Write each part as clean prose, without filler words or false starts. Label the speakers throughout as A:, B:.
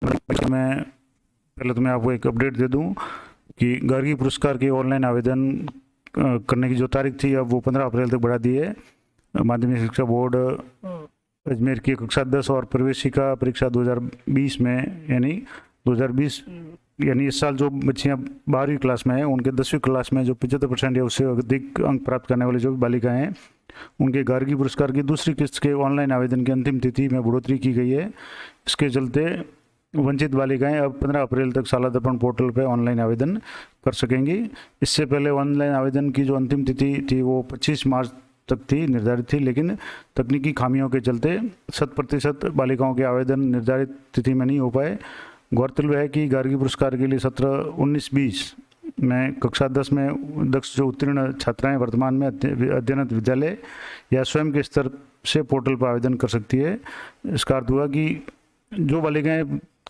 A: मैं पहले तो मैं आपको एक अपडेट दे दूं कि गार्गी पुरस्कार के ऑनलाइन आवेदन करने की जो तारीख थी अब वो 15 अप्रैल तक बढ़ा दी है। माध्यमिक शिक्षा बोर्ड अजमेर की कक्षा 10 और प्रवेशिका परीक्षा 2020 में यानी 2020 यानी इस साल जो बच्चियां 12वीं क्लास में हैं उनके 10वीं क्लास में जो 75% या उससे अधिक अंक प्राप्त करने वाली जो बालिकाएं हैं उनके गार्गी पुरस्कार की दूसरी किस्त के ऑनलाइन आवेदन की अंतिम तिथि में बढ़ोतरी की गई है। इसके चलते वंचित बालिकाएं अब 15 अप्रैल तक शाला दर्पण पोर्टल पर ऑनलाइन आवेदन कर सकेंगी। इससे पहले ऑनलाइन आवेदन की जो अंतिम तिथि थी वो 25 मार्च तक थी निर्धारित थी, लेकिन तकनीकी खामियों के चलते 100% बालिकाओं के आवेदन निर्धारित तिथि में नहीं हो पाए। गौरतलब है कि गार्गी पुरस्कार के लिए सत्र 19-20 में कक्षा 10 में दक्ष जो उत्तीर्ण छात्राएं वर्तमान में अध्ययनरत विद्यालय या स्वयं के स्तर से पोर्टल पर आवेदन कर सकती है। इसका अर्थ हुआ कि जो बालिकाएं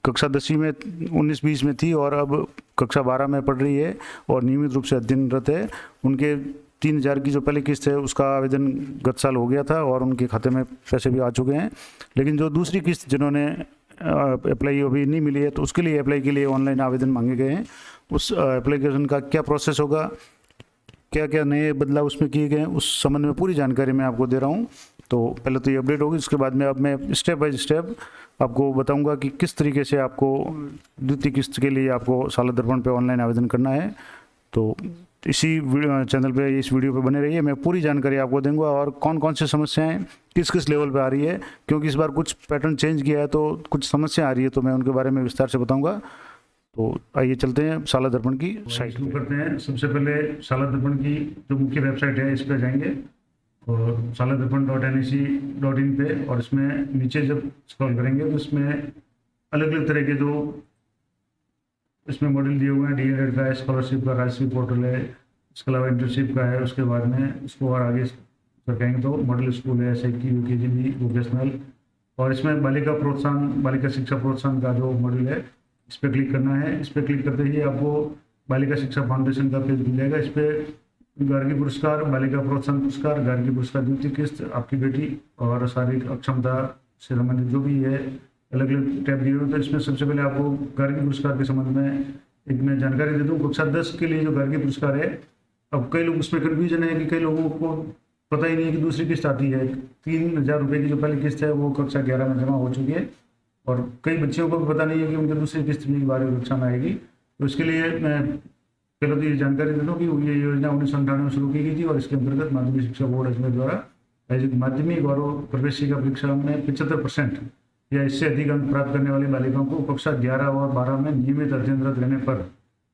A: कक्षा 10वीं में 19-20 में थी और अब कक्षा 12 में पढ़ रही है और नियमित रूप से अध्ययनरत है, उनके 3,000 की जो पहली किस्त है उसका आवेदन गत साल हो गया था और उनके खाते में पैसे भी आ चुके हैं। लेकिन जो दूसरी किस्त जिन्होंने अप्लाई अभी नहीं मिली है तो उसके लिए अप्लाई के लिए ऑनलाइन आवेदन मांगे गए हैं। उस एप्लीकेशन का क्या प्रोसेस होगा, क्या क्या नए बदलाव उसमें किए गए हैं, उस संबंध में पूरी जानकारी मैं आपको दे रहा हूँ। तो पहले तो ये अपडेट होगी, उसके बाद में अब मैं स्टेप बाय स्टेप आपको बताऊंगा कि किस तरीके से आपको द्वितीय किस्त के लिए आपको शाला दर्पण पे ऑनलाइन आवेदन करना है। तो इसी चैनल पे इस वीडियो पे बने रहिए, मैं पूरी जानकारी आपको दूंगा और कौन कौन सी समस्याएं किस किस लेवल पे आ रही है, क्योंकि इस बार कुछ पैटर्न चेंज किया है तो कुछ समस्या आ रही है, तो मैं उनके बारे में विस्तार से बताऊंगा। तो आइए चलते हैं शाला दर्पण की साइट शुरू करते हैं। सबसे पहले शाला दर्पण की जो मुख्य वेबसाइट है इस पर जाएंगे और शाला दर्पण .nic.in पे, और इसमें नीचे जब स्क्रॉल करेंगे तो इसमें अलग अलग तरह के जो इसमें मॉडल दिए हुए हैं, डीएलएड का है, स्कॉलरशिप का, राजस्व पोर्टल है, इसके अलावा इंटर्नशिप का है। उसके बाद में इसको और आगे कहेंगे तो मॉडल स्कूल है, SIT UKG वोकेशनल, और इसमें बालिका प्रोत्साहन, बालिका शिक्षा प्रोत्साहन का जो मॉडल है इस पर क्लिक करना है। इस पर क्लिक करते ही आपको बालिका शिक्षा फाउंडेशन का पेज मिल जाएगा। इस पर गार्गी पुरस्कार, बालिका प्रोत्साहन पुरस्कार, गार्गी पुरस्कार द्वितीय किस्त, आपकी बेटी और शारीरिक अक्षमता से संबंधित जो भी है अलग अलग टैब दिए हुए। तो इसमें सबसे पहले आपको गार्गी पुरस्कार के संबंध में एक मैं जानकारी दे दूं। कक्षा 10 के लिए जो गार्गी पुरस्कार है, अब कई लोग उसमें कन्फ्यूजन है कि कई लोगों को पता ही नहीं है कि दूसरी किस्त आती है। 3,000 रुपये की जो पहली किस्त है वो कक्षा 11 में जमा हो चुकी है और कई बच्चों को भी पता नहीं है कि उनकी दूसरी किस्त भी 12वीं कक्षा में आएगी। तो इसके लिए मैं पहले तो ये जानकारी दे दूँ कि ये योजना 1998 में शुरू की गई थी और इसके अंतर्गत माध्यमिक शिक्षा बोर्ड अजमेर द्वारा आयोजित माध्यमिक और प्रवेशिका परीक्षा में 75% या इससे अधिक अंक प्राप्त करने वाली बालिकाओं को कक्षा 11 और 12 में नियमित अध्ययनरत रहने पर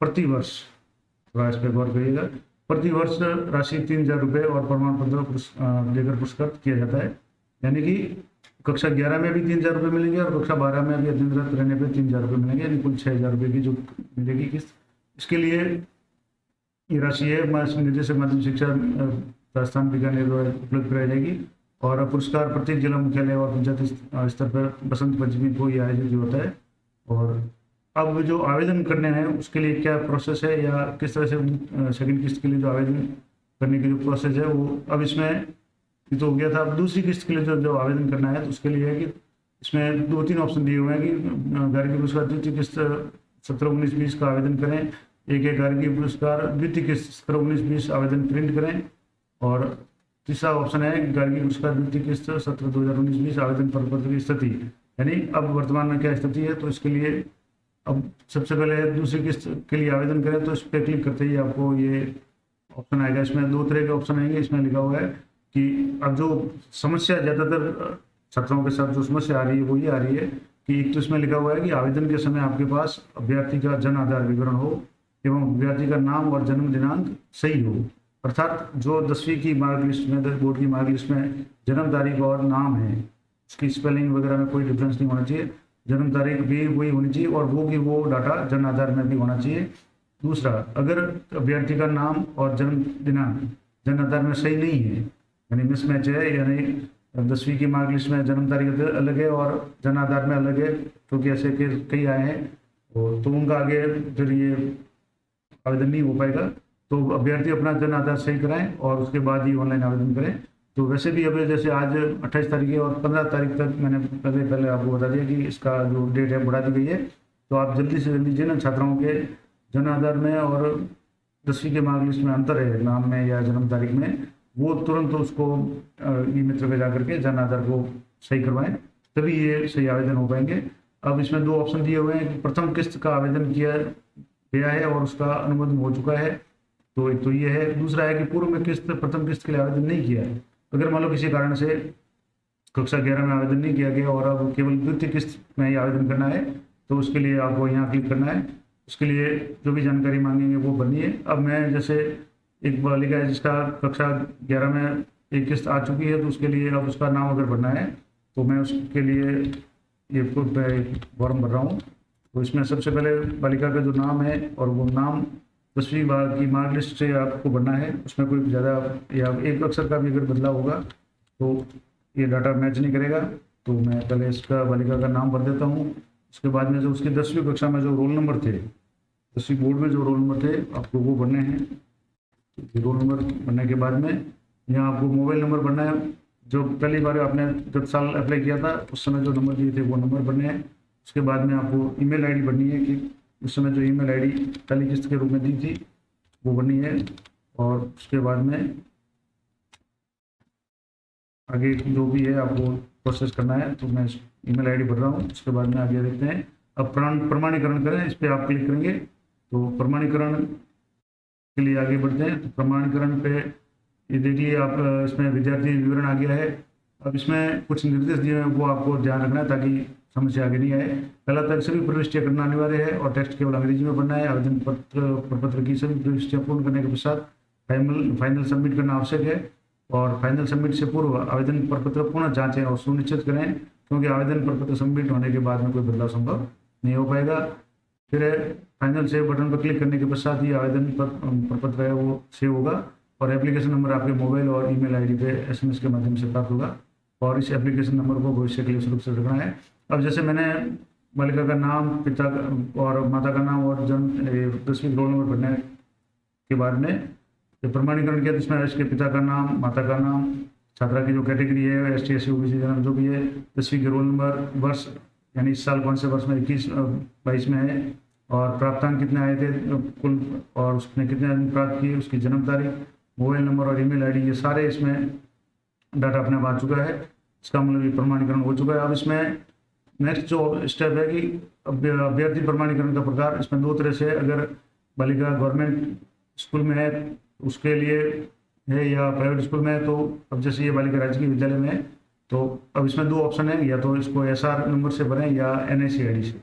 A: प्रति वर्ष, थोड़ा इस पर गौर करिएगा, प्रति वर्ष राशि 3,000 रुपये और प्रमाण पत्र देकर पुरस्कृत किया जाता है। यानी कि कक्षा 11 में भी 3,000 रुपये मिलेंगे और कक्षा 12 में भी अध्ययनरत रहने पर 3,000 रुपये मिलेंगे, यानी कुल 6,000 रुपये की जो मिलेगी किस्त। इसके लिए ये राशि है निदेशक माध्यमिक शिक्षा संस्थान बीकानेर द्वारा उपलब्ध कराई जाएगी और पुरस्कार प्रत्येक जिला मुख्यालय और पंचायत स्तर पर बसंत पंचमी को ये आयोजित होता है। और अब जो आवेदन करने हैं उसके लिए क्या प्रोसेस है या किस तरह से सेकंड किस्त के लिए जो आवेदन करने की जो प्रोसेस है वो अब इसमें ये तो हो गया था। अब दूसरी किस्त के लिए जो आवेदन करना है तो उसके लिए है कि इसमें 2-3 ऑप्शन दिए हुए हैं कि गार्गी पुरस्कार द्वितीय किस्त 17-19-20 का आवेदन करें, एक है गार्गी पुरस्कार द्वितीय किस्त 17-19-20 आवेदन प्रिंट करें, और तीसरा ऑप्शन है गार्गी पुरस्कार द्वितीय किस्त 17-2019-20 आवेदन प्रपत्र की स्थिति, यानी अब वर्तमान में क्या स्थिति है। तो इसके लिए अब सबसे पहले दूसरी किस्त के लिए आवेदन करें तो इस पर क्लिक करते ही आपको ये ऑप्शन आएगा। इसमें 2 तरह के ऑप्शन आएंगे। इसमें लिखा हुआ है कि अब जो समस्या ज़्यादातर छात्रों के साथ जो समस्या आ रही है वो ये आ रही है कि एक तो इसमें लिखा हुआ है कि आवेदन के समय आपके पास अभ्यर्थी का जन आधार विवरण हो एवं अभ्यर्थी का नाम और जन्म दिनांक सही हो, अर्थात जो 10वीं की मार्क लिस्ट में, बोर्ड की मार्क लिस्ट में जन्म तारीख और नाम है उसकी स्पेलिंग वगैरह में कोई डिफरेंस नहीं होना चाहिए, जन्म तारीख भी वही होनी चाहिए और वो की वो डाटा जन आधार में भी होना चाहिए। दूसरा, अगर अभ्यर्थी का नाम और जन्म दिनांक जन आधार में सही नहीं है, यानी मिसमैच है, यानी 10वीं की मार्क लिस्ट में जन्म तारीख अलग है और जन आधार में अलग है, क्योंकि ऐसे कई आए हैं, तो उनका आगे फिर ये आवेदन नहीं हो पाएगा। तो अभ्यर्थी अपना जन आधार सही कराएं और उसके बाद ही ऑनलाइन आवेदन करें। तो वैसे भी अभी जैसे आज 28 तारीख है और 15 तारीख तक मैंने पहले आपको बता दिया कि इसका जो डेट है बढ़ा दी गई है। तो आप जल्दी से जल्दी जिन छात्राओं के जन आधार में और 10वीं के मार्कलिस्ट में अंतर है नाम में या जन्म तारीख में, वो तुरंत उसको ई मित्र पे जाकर के जन आधार को सही करवाएं, तभी ये सही आवेदन हो पाएंगे। अब इसमें 2 ऑप्शन दिए हुए हैं कि प्रथम किस्त का आवेदन किया गया है और उसका अनुमोदन हो चुका है, तो एक तो ये है। दूसरा है कि पूर्व में प्रथम किस्त के लिए आवेदन नहीं किया है। अगर मान लो किसी कारण से कक्षा 11 में आवेदन नहीं किया गया और अब केवल द्वितीय किस्त में ही आवेदन करना है, तो उसके लिए आपको यहाँ क्लिक करना है। उसके लिए जो भी जानकारी मांगेंगे वो भरनी है। अब मैं जैसे एक बालिका है जिसका कक्षा 11 में एक किस्त आ चुकी है, तो उसके लिए अब उसका नाम अगर भरना है तो मैं उसके लिए ये फॉर्म भर रहा हूँ। तो इसमें सबसे पहले बालिका का जो नाम है और वो नाम 10वीं बार की मार्कलिस्ट से आपको भरना है। उसमें कोई ज़्यादा या एक अक्षर का भी अगर बदलाव होगा तो ये डाटा मैच नहीं करेगा। तो मैं पहले इसका बालिका का नाम भर देता हूँ। उसके बाद में जो उसकी 10वीं कक्षा में जो रोल नंबर थे, 10वीं बोर्ड में जो रोल नंबर थे आपको वो भरने हैं। रोल नंबर भरने के बाद में यहाँ आपको मोबाइल नंबर भरना है। जो पहली बार आपने गत साल अप्लाई किया था उस समय जो नंबर दिए थे वो नंबर भरने हैं। उसके बाद में आपको ईमेल आईडी भरनी है कि उस समय जो ईमेल आईडी पहली किस्त के रूप में दी थी वो भरनी है। और उसके बाद में आगे जो भी है आपको प्रोसेस करना है। तो मैं ईमेल आईडी भर रहा हूँ। उसके बाद में आगे देखते हैं। अब प्रमाणीकरण करें, इस पर आप क्लिक करेंगे तो प्रमाणीकरण के लिए आगे बढ़ते हैं। तो प्रमाणीकरण पे ये देखिए आप इसमें विद्यार्थी विवरण आ गया है। अब इसमें कुछ निर्देश दिए हैं वो आपको ध्यान रखना है ताकि समस्या आगे नहीं आए। पहला तक सभी प्रविष्टियाँ करना अनिवार्य है और टेक्स्ट केवल अंग्रेजी में भरना है। आवेदन प्रपत्र की सभी प्रविष्टियाँ पूर्ण करने के पश्चात फाइनल सबमिट करना आवश्यक है। और फाइनल सबमिट से पूर्व आवेदन प्रपत्र पुनः जांचें और सुनिश्चित करें, क्योंकि आवेदन प्रपत्र सबमिट होने के बाद में कोई बदलाव संभव नहीं हो पाएगा। फिर फाइनल सेव बटन पर क्लिक करने के पश्चात ही आवेदन प्रपत्र है वो सेव होगा और एप्लीकेशन नंबर आपके मोबाइल और ईमेल आईडी पे SMS के माध्यम से प्राप्त होगा। और इस एप्लीकेशन नंबर को भविष्य के लिए सुरक्षित रखना है। अब जैसे मैंने बालिका का नाम, पिता और माता का नाम और जन्म 10वीं रोल नंबर भरने के बाद में जो प्रमाणीकरण किया, जिसमें इसके पिता का नाम, माता का नाम, छात्रा की जो कैटेगरी है ST SC OBC जनरल जो भी है, 10वीं के रोल नंबर, वर्ष यानी इस साल कौन से वर्ष में 21-22 में है और प्राप्तांक कितने आए थे कुल और उसने कितने अंक प्राप्त किए, उसकी जन्म तारीख, मोबाइल नंबर और ईमेल आईडी, ये सारे इसमें डाटा अपने आप आ चुका है। इसका मतलब ये प्रमाणीकरण हो चुका है। अब इसमें नेक्स्ट जो स्टेप है कि अभ्यर्थी प्रमाणीकरण का प्रकार, इसमें 2 तरह से, अगर बालिका गवर्नमेंट स्कूल में है उसके लिए है या प्राइवेट स्कूल में है। तो अब जैसे ये बालिका राजकीय विद्यालय में है तो अब इसमें 2 ऑप्शन है, या तो इसको SR नंबर से भरें या NIC ID से।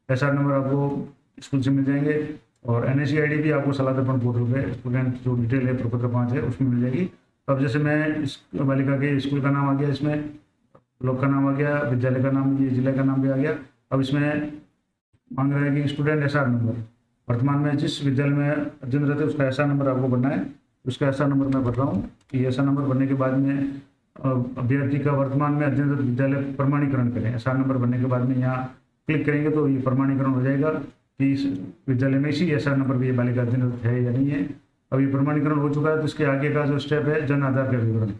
A: SR नंबर आपको स्कूल से मिल जाएंगे और NIC ID भी आपको सलाह दर्पण पोर्टल पे स्टूडेंट जो डिटेल है प्रपत्र 5 है उसमें मिल जाएगी। अब जैसे मैं इस बालिका के स्कूल का नाम आ गया, इसमें ब्लॉक का नाम आ गया, विद्यालय का नाम, ये जिले का नाम भी आ गया। अब इसमें मांग रहा है कि स्टूडेंट SR नंबर, वर्तमान में जिस विद्यालय में अध्ययन रहते हैं उसका SR नंबर आपको भरना है। उसका SR नंबर मैं भर रहा हूँ कि SR नंबर भरने के बाद में अभ्यर्थी का वर्तमान में अध्ययनरत विद्यालय प्रमाणीकरण करें। SR नंबर भरने के बाद में यहाँ क्लिक करेंगे तो ये प्रमाणीकरण हो जाएगा कि इस विद्यालय में इसी SR नंबर पर ये बालिका अध्ययनरत है या नहीं है। अब ये प्रमाणीकरण हो चुका है तो इसके आगे का जो स्टेप है जन आधार का विवरण।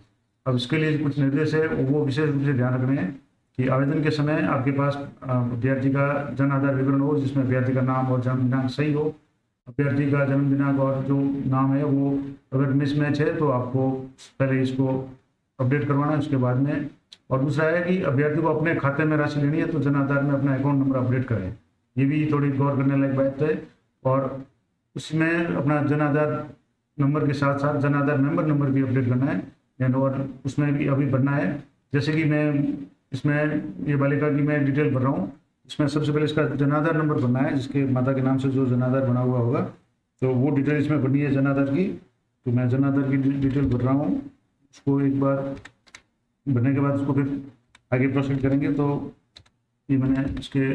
A: अब इसके लिए कुछ निर्देश है वो विशेष रूप से ध्यान रखने हैं कि आवेदन के समय आपके पास अभ्यर्थी का जन आधार विवरण हो जिसमें अभ्यर्थी का नाम और जन्म दिनांक सही हो। अभ्यर्थी का जन्म दिनांक और जो नाम है वो अगर मिसमैच है तो आपको पहले इसको अपडेट करवाना है उसके बाद में। और दूसरा है कि अभ्यर्थी को अपने खाते में राशि लेनी है तो जन आधार में अपना अकाउंट नंबर अपडेट करें, ये भी थोड़ी गौर करने लायक बात है। और उसमें अपना जन आधार नंबर के साथ साथ जन आधार मेंबर नंबर भी अपडेट करना है और उसमें भी अभी भरना है। जैसे कि मैं इसमें ये बालिका की मैं डिटेल भर रहा हूँ, इसमें सबसे पहले इसका जन आधार नंबर भरना है जिसके माता के नाम से जो जन आधार बना हुआ होगा तो वो डिटेल इसमें भरनी है जन आधार की। तो मैं जन आधार की डिटेल भर रहा हूँ, उसको एक बार भरने के बाद उसको फिर आगे प्रोसीड करेंगे। तो ये मैंने इसके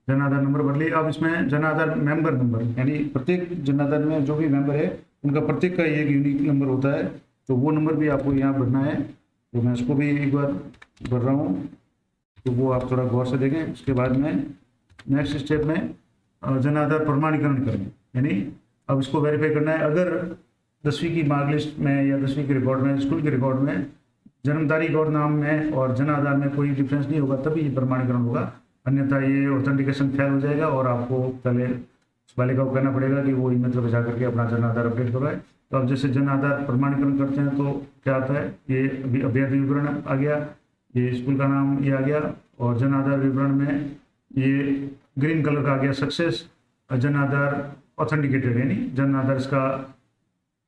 A: जन आधार नंबर भर लिया। अब इसमें जन आधार मेंबर नंबर, यानी प्रत्येक जन आधार में जो भी मेंबर है उनका प्रत्येक का एक यूनिक नंबर होता है तो वो नंबर भी आपको यहाँ भरना है। तो मैं उसको भी एक बार भर रहा हूँ तो वो आप थोड़ा गौर से देखें। उसके बाद में नेक्स्ट स्टेप में जन आधार प्रमाणीकरण करें, यानी अब इसको वेरीफाई करना है। अगर 10वीं की मार्कलिस्ट में या 10वीं के रिकॉर्ड में, स्कूल के रिकॉर्ड में जन्म तारीख और नाम में और जन आधार में कोई डिफरेंस नहीं होगा तभी ये प्रमाणीकरण होगा, अन्यथा ये ऑथेंटिकेशन फेल हो जाएगा और आपको पहले उस बालिका को कहना पड़ेगा कि वो ईमेल पर जाकर अपना जन आधार अपडेट करवाए। तो अब जैसे जन आधार प्रमाणीकरण करते हैं तो क्या आता है, ये अभी अभ्यर्थी विवरण आ गया, ये स्कूल का नाम ये आ गया, और जन आधार विवरण में ये ग्रीन कलर का आ गया सक्सेस, जन आधार ऑथेंटिकेटेड, यानी जन आधार इसका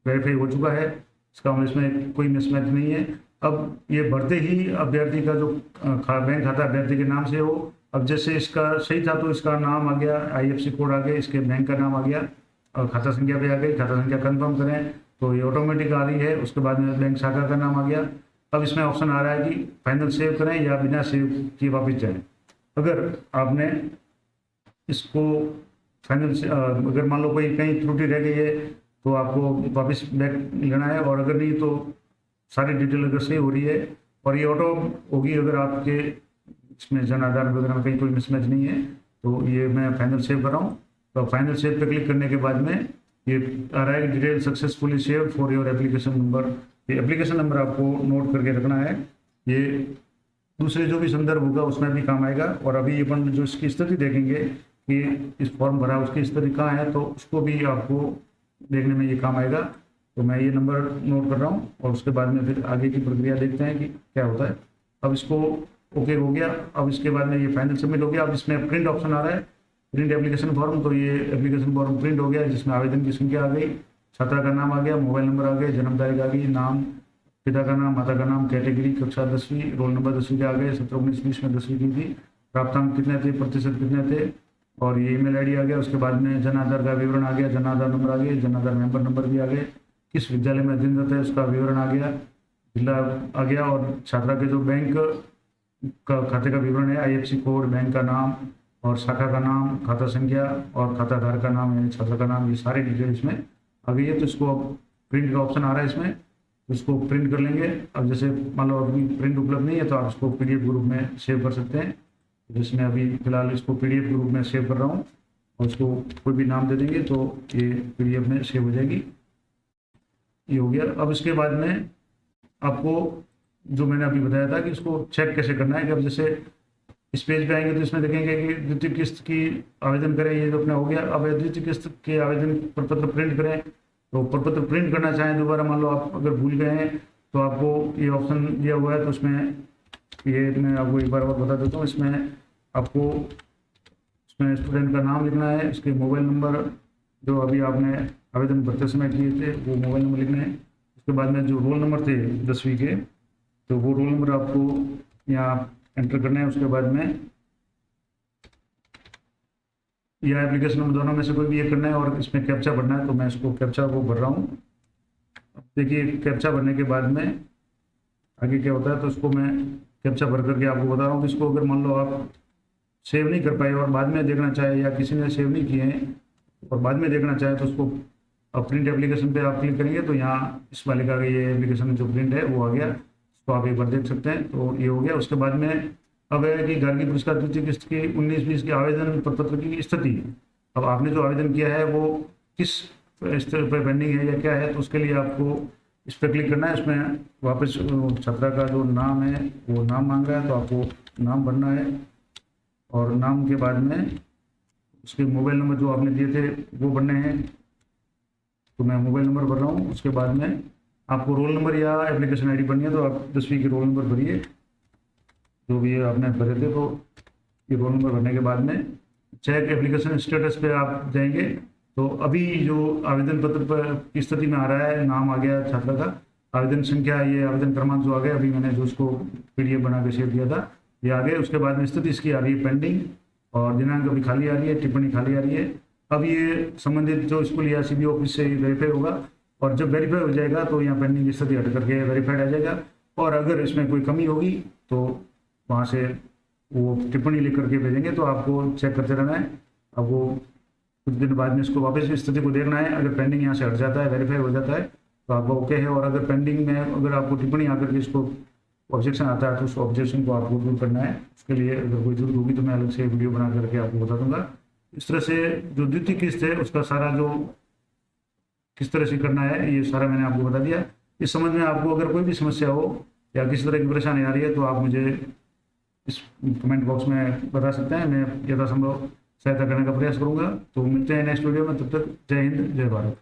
A: वेरीफाई हो चुका है, इसका इसमें कोई मिसमैच नहीं है। अब ये भरते ही अभ्यर्थी का जो बैंक खाता अभ्यर्थी के नाम से हो, अब जैसे इसका सही था तो इसका नाम आ गया, IFSC कोड आ गया, इसके बैंक का नाम आ गया और खाता संख्या पे आ गई, खाता संख्या कंफर्म करें तो ये ऑटोमेटिक आ रही है। उसके बाद में बैंक शाखा का नाम आ गया। अब इसमें ऑप्शन आ रहा है कि फाइनल सेव करें या बिना सेव किए वापस जाएं। अगर आपने इसको फाइनल से अगर मान लो कोई कहीं त्रुटि रह गई है तो आपको वापस बैक लेना है, और अगर नहीं तो सारी डिटेल अगर सही हो रही है और ये ऑटो होगी, अगर आपके इसमें जन आधार वगैरह में कहीं कोई मिसमैच नहीं है तो ये मैं फाइनल सेव कर रहा हूँ। तो फाइनल सेव पे क्लिक करने के बाद में ये आ रहा है कि detail successfully save for your application number. ये एप्लीकेशन नंबर आपको नोट करके रखना है, ये दूसरे जो भी संदर्भ होगा उसमें भी काम आएगा। और अभी अपन जो इसकी स्थिति देखेंगे कि इस फॉर्म भरा उसकी स्थिति कहाँ है तो उसको भी आपको देखने में ये काम आएगा। तो मैं ये नंबर नोट कर रहा हूँ और उसके बाद में फिर आगे की प्रक्रिया देखते हैं कि क्या होता है। अब इसको ओके हो गया, अब इसके बाद में ये फाइनल सबमिट हो गया। अब इसमें प्रिंट ऑप्शन आ रहा है, प्रिंट एप्लीकेशन फॉर्म, तो ये एप्लीकेशन फॉर्म प्रिंट हो गया जिसमें आवेदन की संख्या आ गई, छात्रा का नाम आ गया, मोबाइल नंबर आ गया, जन्म तारीख आ गई, नाम पिता का नाम, माता का नाम, कैटेगरी कक्षा 10वीं, रोल नंबर 10वीं के आ गए, 17, 19, 20 में 10वीं की थी, प्राप्तांक कितने थे, प्रतिशत कितने थे, और ये ईमेल आईडी आ गया। उसके बाद में जन आधार का विवरण आ गया, जन आधार नंबर आ गया, जन आधार मेंबर नंबर भी आ गए, किस विद्यालय में अध्ययनरत है उसका विवरण आ गया, जिला आ गया, और छात्रा के जो बैंक का खाते का विवरण है, IFSC कोड, बैंक का नाम और शाखा का नाम, खाता संख्या और खाताधारक का नाम यानी छात्र का नाम, ये सारी डिटेल इसमें आ गई है। तो इसको अब प्रिंट का ऑप्शन आ रहा है इसमें, इसको प्रिंट कर लेंगे। अब जैसे मान लो अभी प्रिंट उपलब्ध नहीं है तो आप इसको PDF के रूप में सेव कर सकते हैं, जिसमें अभी फिलहाल इसको PDF के रूप में सेव कर रहा हूँ और उसको कोई भी नाम दे देंगे तो ये PDF में सेव हो जाएगी। ये हो गया। अब इसके बाद में आपको जो मैंने अभी बताया था कि इसको चेक कैसे करना है कि अब जैसे इस पेज पे आएंगे तो इसमें देखेंगे कि द्वितीय किस्त की आवेदन करें, ये जो अपना हो गया। अब द्वितीय किस्त के आवेदन प्रपत्र प्रिंट करें, तो प्रपत्र प्रिंट करना चाहें दोबारा, मान लो आप अगर भूल गए हैं तो आपको ये ऑप्शन दिया हुआ है, तो उसमें ये मैं आपको एक बार और बता देता हूँ। इसमें आपको इसमें स्टूडेंट का नाम लिखना है, इसके मोबाइल नंबर जो अभी आपने आवेदन भरते समय किए थे वो मोबाइल नंबर लिखने हैं। उसके बाद में जो रोल नंबर थे 10वीं के, तो वो रोल नंबर आपको यहाँ एंटर करना है। उसके बाद में या एप्लीकेशन नंबर दोनों में से कोई भी ये करना है और इसमें कैप्चा भरना है, तो मैं इसको कैप्चा को भर रहा हूँ। देखिए कैप्चा भरने के बाद में आगे क्या होता है, तो इसको मैं कैप्चा भर करके आपको बता रहा हूँ कि इसको अगर मान लो आप सेव नहीं कर पाए और बाद में देखना चाहे, या किसी ने सेव नहीं किए हैं और बाद में देखना चाहे, तो उसको प्रिंट एप्लीकेशन पे आप क्लिक करेंगे तो यहाँ इस वाले का ये एप्लीकेशन जो प्रिंट है वो आ गया, तो आप एक बार देख सकते हैं। तो ये हो गया। उसके बाद में अब है कि गार्गी पुरस्कार द्वितीय किस्त की 19-20 के आवेदन प्रपत्र की स्थिति। अब आपने जो आवेदन किया है वो किस स्तर पर पेंडिंग है या क्या है, तो उसके लिए आपको इस पर क्लिक करना है। उसमें वापस छात्रा का जो नाम है वो नाम मांग रहा है, तो आपको नाम भरना है और नाम के बाद में उसके मोबाइल नंबर जो आपने दिए थे वो भरने हैं, तो मैं मोबाइल नंबर भर रहा हूँ। उसके बाद में आपको रोल नंबर या एप्लीकेशन ID भरनी है, तो आप 10वीं की रोल नंबर भरिए जो भी आपने भरे थे। तो ये रोल नंबर भरने के बाद में चेक एप्लीकेशन स्टेटस पे आप जाएंगे, तो अभी जो आवेदन पत्र पर की स्थिति में आ रहा है, नाम आ गया छात्रा का, आवेदन संख्या, ये आवेदन क्रमांक जो आ गया, अभी मैंने जो उसको PDF बना के शेयर दिया था ये आ गया। उसके बाद में स्थिति इसकी आ रही है पेंडिंग, और दिनांक अभी खाली आ रही है, टिप्पणी खाली आ रही है। अब ये संबंधित जो स्कूल या CBO ऑफिस से वेरीफाई होगा, और जब वेरीफाई हो जाएगा तो यहाँ पेंडिंग की स्थिति हट करके वेरीफाइड आ जाएगा। और अगर इसमें कोई कमी होगी तो वहाँ से वो टिप्पणी लिख करके भेजेंगे, तो आपको चेक करते रहना है। अब वो कुछ दिन बाद में इसको वापस स्थिति को देखना है। अगर पेंडिंग यहाँ से हट जाता है, वेरीफाई हो जाता है, तो आपको ओके है। और अगर पेंडिंग में अगर आपको टिप्पणी आकर के इसको ऑब्जेक्शन आता है, तो उस ऑब्जेक्शन को आपको दूर करना है। उसके लिए अगर कोई जरूरत होगी तो मैं अलग से वीडियो बना करके आपको बता दूंगा। इस तरह से जो द्वितीय किस्त है उसका सारा जो किस तरह से करना है ये सारा मैंने आपको बता दिया। इस संबंध में आपको अगर कोई भी समस्या हो या किसी तरह की परेशानी आ रही है तो आप मुझे इस कमेंट बॉक्स में बता सकते हैं। मैं यथासंभव सहायता करने का प्रयास करूंगा। तो मिलते हैं नेक्स्ट वीडियो में, तब तक जय हिंद, जय भारत।